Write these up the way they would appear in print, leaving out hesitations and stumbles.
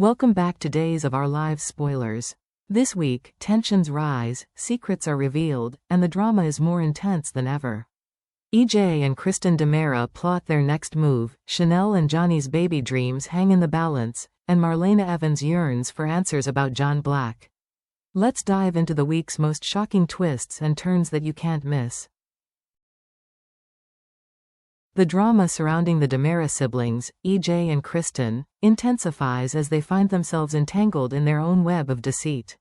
Welcome back to Days of Our Lives spoilers. This week, tensions rise, secrets are revealed, and the drama is more intense than ever. EJ and Kristen DiMera plot their next move, Chanel and Johnny's baby dreams hang in the balance, and Marlena Evans yearns for answers about John Black. Let's dive into the week's most shocking twists and turns that you can't miss. The drama surrounding the DiMera siblings, EJ and Kristen, intensifies as they find themselves entangled in their own web of deceit.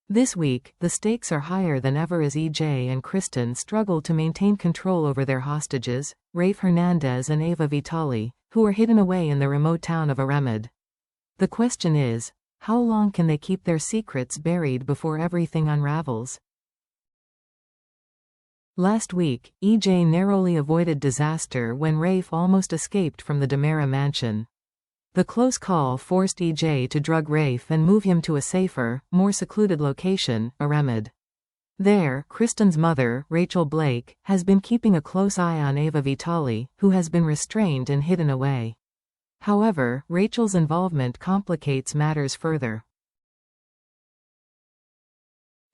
This week, the stakes are higher than ever as EJ and Kristen struggle to maintain control over their hostages, Rafe Hernandez and Ava Vitale, who are hidden away in the remote town of Aramid. The question is, how long can they keep their secrets buried before everything unravels? Last week, EJ narrowly avoided disaster when Rafe almost escaped from the DiMera mansion. The close call forced EJ to drug Rafe and move him to a safer, more secluded location, Aramid. There, Kristen's mother, Rachel Blake, has been keeping a close eye on Ava Vitale, who has been restrained and hidden away. However, Rachel's involvement complicates matters further.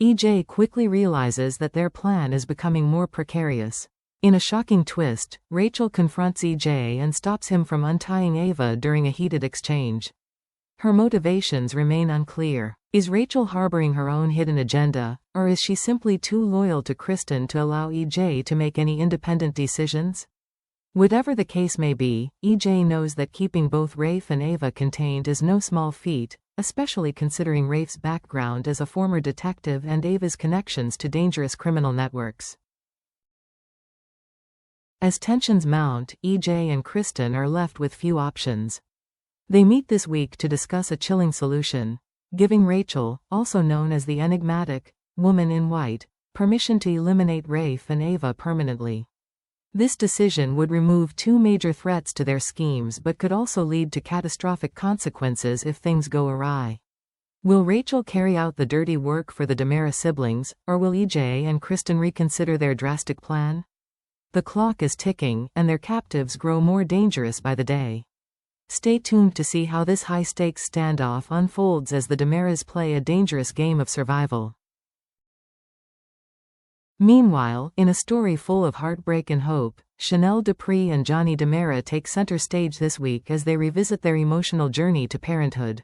EJ quickly realizes that their plan is becoming more precarious. In a shocking twist, Rachel confronts EJ and stops him from untying Ava during a heated exchange. Her motivations remain unclear. Is Rachel harboring her own hidden agenda, or is she simply too loyal to Kristen to allow EJ to make any independent decisions? Whatever the case may be, EJ knows that keeping both Rafe and Ava contained is no small feat, especially considering Rafe's background as a former detective and Ava's connections to dangerous criminal networks. As tensions mount, EJ and Kristen are left with few options. They meet this week to discuss a chilling solution, giving Rachel, also known as the enigmatic woman in white, permission to eliminate Rafe and Ava permanently. This decision would remove two major threats to their schemes but could also lead to catastrophic consequences if things go awry. Will Rachel carry out the dirty work for the DiMera siblings, or will EJ and Kristen reconsider their drastic plan? The clock is ticking, and their captives grow more dangerous by the day. Stay tuned to see how this high-stakes standoff unfolds as the DiMeras play a dangerous game of survival. Meanwhile, in a story full of heartbreak and hope, Chanel Dupree and Johnny DiMera take center stage this week as they revisit their emotional journey to parenthood.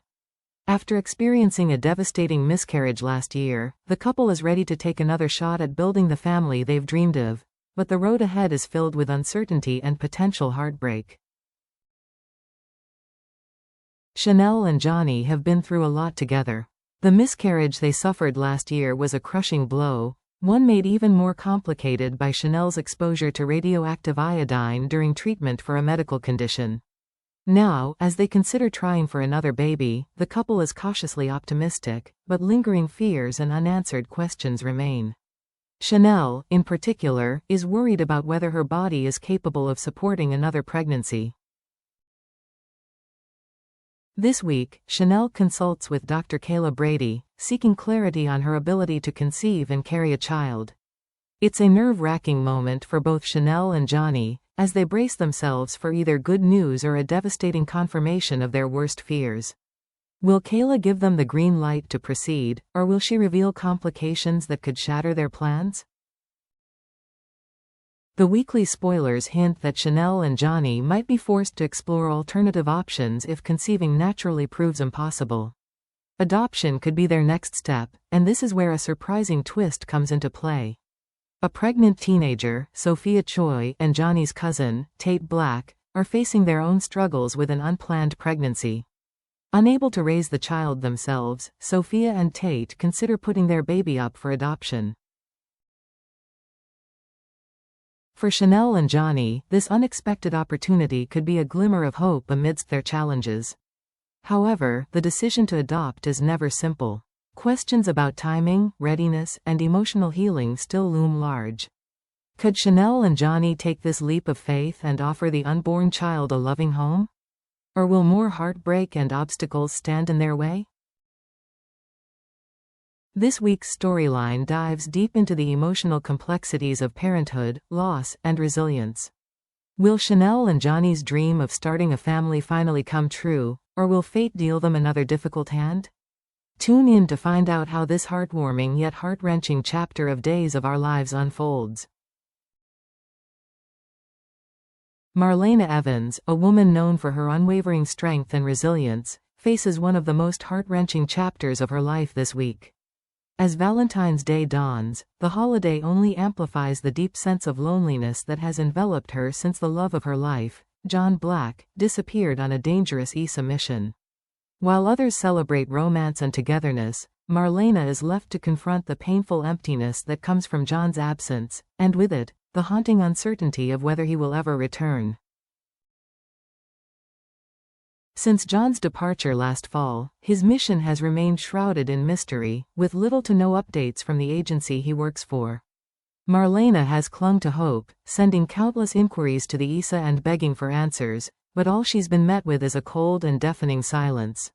After experiencing a devastating miscarriage last year, the couple is ready to take another shot at building the family they've dreamed of, but the road ahead is filled with uncertainty and potential heartbreak. Chanel and Johnny have been through a lot together. The miscarriage they suffered last year was a crushing blow, one made even more complicated by Chanel's exposure to radioactive iodine during treatment for a medical condition. Now, as they consider trying for another baby, the couple is cautiously optimistic, but lingering fears and unanswered questions remain. Chanel, in particular, is worried about whether her body is capable of supporting another pregnancy. This week, Chanel consults with Dr. Kayla Brady, seeking clarity on her ability to conceive and carry a child. It's a nerve-wracking moment for both Chanel and Johnny, as they brace themselves for either good news or a devastating confirmation of their worst fears. Will Kayla give them the green light to proceed, or will she reveal complications that could shatter their plans? The weekly spoilers hint that Chanel and Johnny might be forced to explore alternative options if conceiving naturally proves impossible. Adoption could be their next step, and this is where a surprising twist comes into play. A pregnant teenager, Sophia Choi, and Johnny's cousin, Tate Black, are facing their own struggles with an unplanned pregnancy. Unable to raise the child themselves, Sophia and Tate consider putting their baby up for adoption. For Chanel and Johnny, this unexpected opportunity could be a glimmer of hope amidst their challenges. However, the decision to adopt is never simple. Questions about timing, readiness, and emotional healing still loom large. Could Chanel and Johnny take this leap of faith and offer the unborn child a loving home? Or will more heartbreak and obstacles stand in their way? This week's storyline dives deep into the emotional complexities of parenthood, loss, and resilience. Will Chanel and Johnny's dream of starting a family finally come true, or will fate deal them another difficult hand? Tune in to find out how this heartwarming yet heart-wrenching chapter of Days of Our Lives unfolds. Marlena Evans, a woman known for her unwavering strength and resilience, faces one of the most heart-wrenching chapters of her life this week. As Valentine's Day dawns, the holiday only amplifies the deep sense of loneliness that has enveloped her since the love of her life, John Black, disappeared on a dangerous ESA mission. While others celebrate romance and togetherness, Marlena is left to confront the painful emptiness that comes from John's absence, and with it, the haunting uncertainty of whether he will ever return. Since John's departure last fall, his mission has remained shrouded in mystery, with little to no updates from the agency he works for. Marlena has clung to hope, sending countless inquiries to the ESA and begging for answers, but all she's been met with is a cold and deafening silence.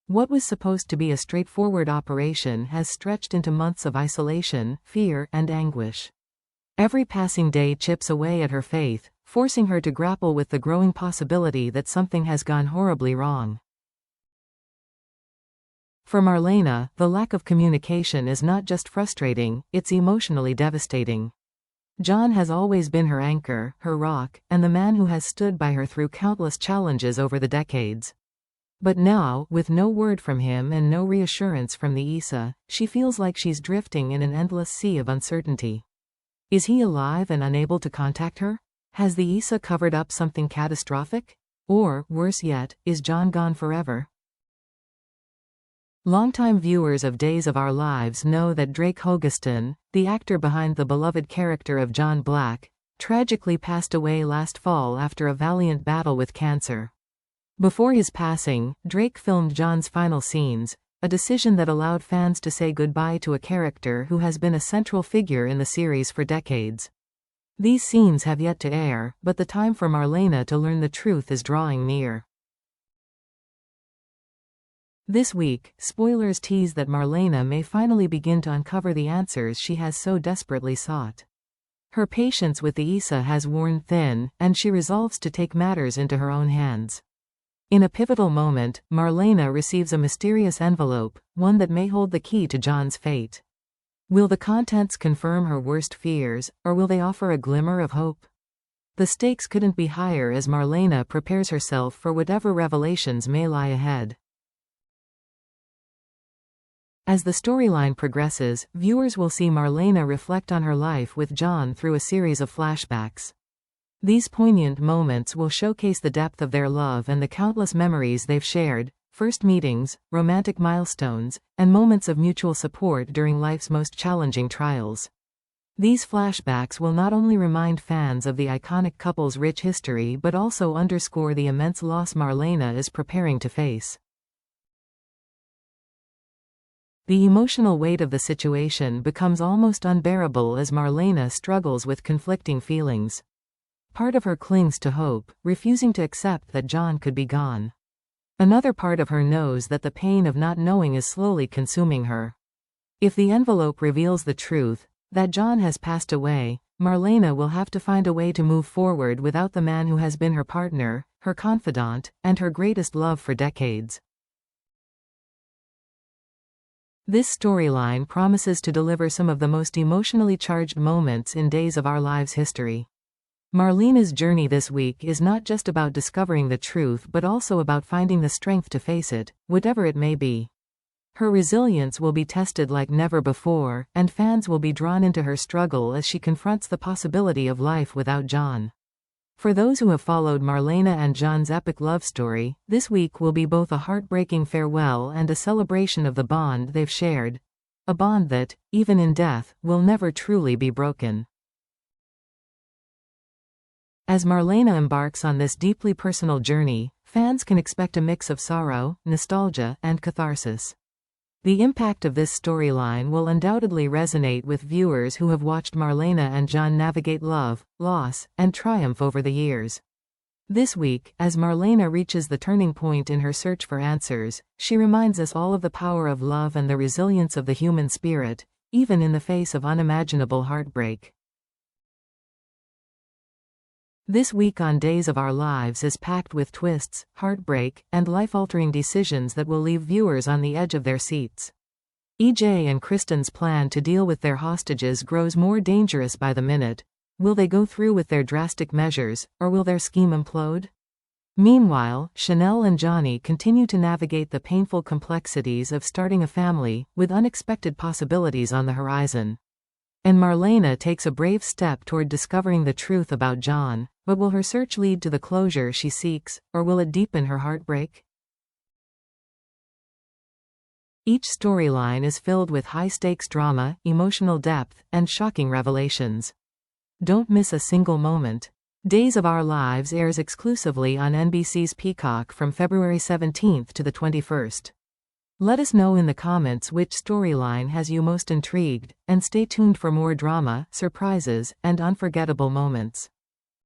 What was supposed to be a straightforward operation has stretched into months of isolation, fear, and anguish. Every passing day chips away at her faith, forcing her to grapple with the growing possibility that something has gone horribly wrong. For Marlena, the lack of communication is not just frustrating, it's emotionally devastating. John has always been her anchor, her rock, and the man who has stood by her through countless challenges over the decades. But now, with no word from him and no reassurance from the ESA, she feels like she's drifting in an endless sea of uncertainty. Is he alive and unable to contact her? Has the ESA covered up something catastrophic? Or, worse yet, is John gone forever? Longtime viewers of Days of Our Lives know that Drake Hogestyn, the actor behind the beloved character of John Black, tragically passed away last fall after a valiant battle with cancer. Before his passing, Drake filmed John's final scenes, a decision that allowed fans to say goodbye to a character who has been a central figure in the series for decades. These scenes have yet to air, but the time for Marlena to learn the truth is drawing near. This week, spoilers tease that Marlena may finally begin to uncover the answers she has so desperately sought. Her patience with the ESA has worn thin, and she resolves to take matters into her own hands. In a pivotal moment, Marlena receives a mysterious envelope, one that may hold the key to John's fate. Will the contents confirm her worst fears, or will they offer a glimmer of hope? The stakes couldn't be higher as Marlena prepares herself for whatever revelations may lie ahead. As the storyline progresses, viewers will see Marlena reflect on her life with John through a series of flashbacks. These poignant moments will showcase the depth of their love and the countless memories they've shared, first meetings, romantic milestones, and moments of mutual support during life's most challenging trials. These flashbacks will not only remind fans of the iconic couple's rich history but also underscore the immense loss Marlena is preparing to face. The emotional weight of the situation becomes almost unbearable as Marlena struggles with conflicting feelings. Part of her clings to hope, refusing to accept that John could be gone. Another part of her knows that the pain of not knowing is slowly consuming her. If the envelope reveals the truth, that John has passed away, Marlena will have to find a way to move forward without the man who has been her partner, her confidant, and her greatest love for decades. This storyline promises to deliver some of the most emotionally charged moments in Days of Our Lives history. Marlena's journey this week is not just about discovering the truth but also about finding the strength to face it, whatever it may be. Her resilience will be tested like never before, and fans will be drawn into her struggle as she confronts the possibility of life without John. For those who have followed Marlena and John's epic love story, this week will be both a heartbreaking farewell and a celebration of the bond they've shared. A bond that, even in death, will never truly be broken. As Marlena embarks on this deeply personal journey, fans can expect a mix of sorrow, nostalgia, and catharsis. The impact of this storyline will undoubtedly resonate with viewers who have watched Marlena and John navigate love, loss, and triumph over the years. This week, as Marlena reaches the turning point in her search for answers, she reminds us all of the power of love and the resilience of the human spirit, even in the face of unimaginable heartbreak. This week on Days of Our Lives is packed with twists, heartbreak, and life-altering decisions that will leave viewers on the edge of their seats. EJ and Kristen's plan to deal with their hostages grows more dangerous by the minute. Will they go through with their drastic measures, or will their scheme implode? Meanwhile, Chanel and Johnny continue to navigate the painful complexities of starting a family, with unexpected possibilities on the horizon. And Marlena takes a brave step toward discovering the truth about John, but will her search lead to the closure she seeks, or will it deepen her heartbreak? Each storyline is filled with high-stakes drama, emotional depth, and shocking revelations. Don't miss a single moment. Days of Our Lives airs exclusively on NBC's Peacock from February 17th to the 21st. Let us know in the comments which storyline has you most intrigued, and stay tuned for more drama, surprises, and unforgettable moments.